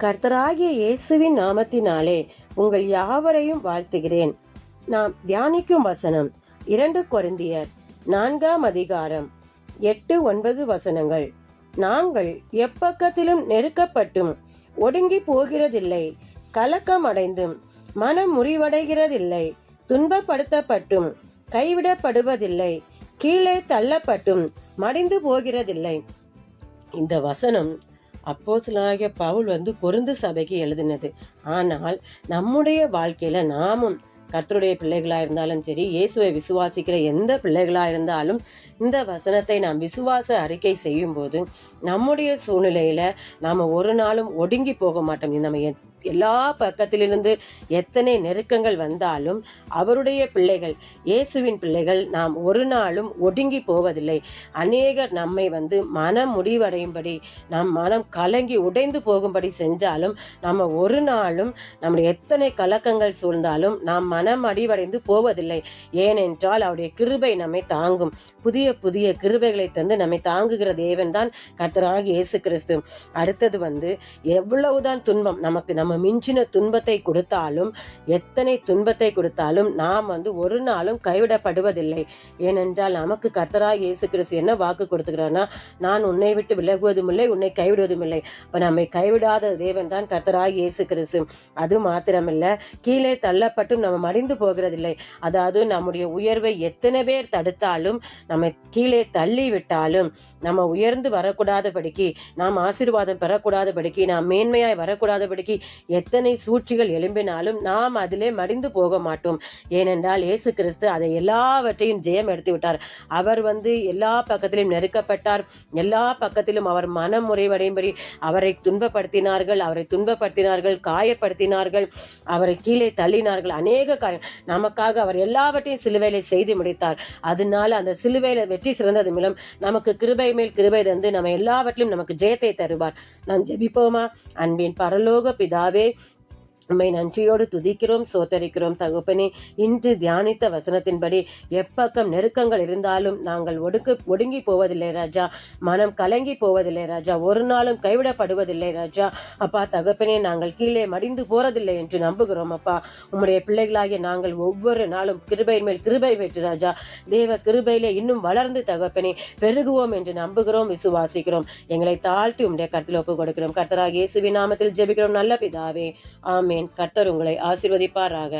கர்த்தராகிய இயேசுவின் நாமத்தினாலே உங்கள் யாவரையும் வாழ்த்துகிறேன். நாம் தியானிக்கும் வசனம் 2 கொரிந்தியர் 4ஆம் அதிகாரம் 8-9 வசனங்கள். நாங்கள் எப்பக்கத்திலும் நெருக்கப்பட்டும் ஒடுங்கி போகிறதில்லை, கலக்கம் அடைந்தும் மனம் முறிவடைகிறதில்லை, துன்பப்படுத்தப்பட்டும் கைவிடப்படுவதில்லை, கீழே தள்ளப்பட்டும் மடிந்து போகிறதில்லை. இந்த வசனம் அப்போஸ்தலனாகிய பவுல் கொரிந்து சபைக்கு எழுதினது. ஆனால் நம்முடைய வாழ்க்கையில நாமும் கர்த்தருடைய பிள்ளைகளா இருந்தாலும் சரி, இயேசுவை விசுவாசிக்கிற எந்த பிள்ளைகளா இருந்தாலும் இந்த வசனத்தை நாம் விசுவாச அறிக்கை செய்யும் போது நம்முடைய சூழ்நிலையில நாம ஒரு நாளும் ஒடுங்கி போக மாட்டோம். நம்ம எல்லா பக்கத்திலிருந்து எத்தனை நெருக்கங்கள் வந்தாலும் அவருடைய பிள்ளைகள், இயேசுவின் பிள்ளைகள், நாம் ஒரு நாளும் ஒடுங்கி போவதில்லை. அநேகர் நம்மை மனம் முடிவடையும்படி, நம் மனம் கலங்கி உடைந்து போகும்படி செஞ்சாலும் நம்ம ஒரு நாளும் நம்முடைய எத்தனை கலக்கங்கள் சூழ்ந்தாலும் நாம் மனம் அடிவடைந்து போவதில்லை. ஏனென்றால் அவருடைய கிருபை நம்மை தாங்கும். புதிய புதிய கிருபைகளை தந்து நம்மை தாங்குகிற தேவன் தான் கர்த்தராகிய இயேசு கிறிஸ்து. அடுத்தது எவ்வளவுதான் துன்பம் நமக்கு, நம்ம மிஞ்சின துன்பத்தை கொடுத்தாலும், எத்தனை துன்பத்தை கொடுத்தாலும் நாம் ஒரு நாளும் கைவிடப்படுவதில்லை. ஏனென்றால் நமக்கு கர்த்தராகிய இயேசு கிறிஸ்து என்ன வாக்கு கொடுத்துக்கிறார்னா, நான் உன்னை விட்டு விலகுவதும் இல்லை, உன்னை கைவிடுவதும் இல்லை. அப்ப நம்மை கைவிடாத தேவன் தான் கர்த்தராகிய இயேசு கிறிஸ்து. அது மாத்திரமில்ல, கீழே தள்ளப்பட்டும் நம்ம மடிந்து போகிறதில்லை. அதாவது நம்முடைய உயர்வை எத்தனை பேர் தடுத்தாலும், நம்மை கீழே தள்ளி விட்டாலும், நம்ம உயர்ந்து வரக்கூடாதபடிக்கு, நாம் ஆசீர்வாதம் பெறக்கூடாதபடிக்கு, நாம் மேன்மையாய் வரக்கூடாதபடிக்கு எத்தனை சூழ்ச்சிகள் எழும்பினாலும் நாம் அதிலே மடிந்து போக மாட்டோம். ஏனென்றால் இயேசு கிறிஸ்து அதை எல்லாவற்றையும் ஜெயம் எடுத்து விட்டார். அவர் எல்லா பக்கத்திலும் நெருக்கப்பட்டார். எல்லா பக்கத்திலும் அவர் மனம் முறைவடையும்படி அவரை துன்பப்படுத்தினார்கள், காயப்படுத்தினார்கள், அவரை கீழே தள்ளினார்கள். அநேக காரியம் நமக்காக அவர் எல்லாவற்றையும் சிலுவையில செய்து முடித்தார். அதனால அந்த சிலுவையில வெற்றி சிறந்தது மூலம் நமக்கு கிருபை மேல் கிருபை தந்து நம்ம எல்லாவற்றிலும் நமக்கு ஜெயத்தை தருவார். நாம் ஜெபிப்போமா? அன்பின் பரலோக பிதாவே, உம்மை நன்றியோடு துதிக்கிறோம், சோத்தரிக்கிறோம் தகப்பனே. இன்று தியானித்த வசனத்தின்படி எப்பக்கம் நெருக்கங்கள் இருந்தாலும் நாங்கள் ஒடுங்கி போவதில்லை ராஜா, மனம் கலங்கி போவதில்லை ராஜா, ஒரு நாளும் கைவிடப்படுவதில்லை ராஜா. அப்பா தகப்பனே, நாங்கள் கீழே மடிந்து போறதில்லை என்று நம்புகிறோம் அப்பா. உம்முடைய பிள்ளைகளாகிய நாங்கள் ஒவ்வொரு நாளும் கிருபை மேல் கிருபை பெற்று ராஜா, தேவ கிருபையிலே இன்னும் வளர்ந்து தகப்பனே பெருகுவோம் என்று நம்புகிறோம், விசுவாசிக்கிறோம். எங்களை தாழ்த்தி உம்முடைய கருத்தில் ஒப்புக் கொடுக்கிறோம். கர்த்தராகிய இயேசுவின் நாமத்தில் ஜெபிக்கிறோம் நல்ல பிதாவே, ஆமென். கர்த்தர் உங்களை ஆசீர்வதிப்பாராக.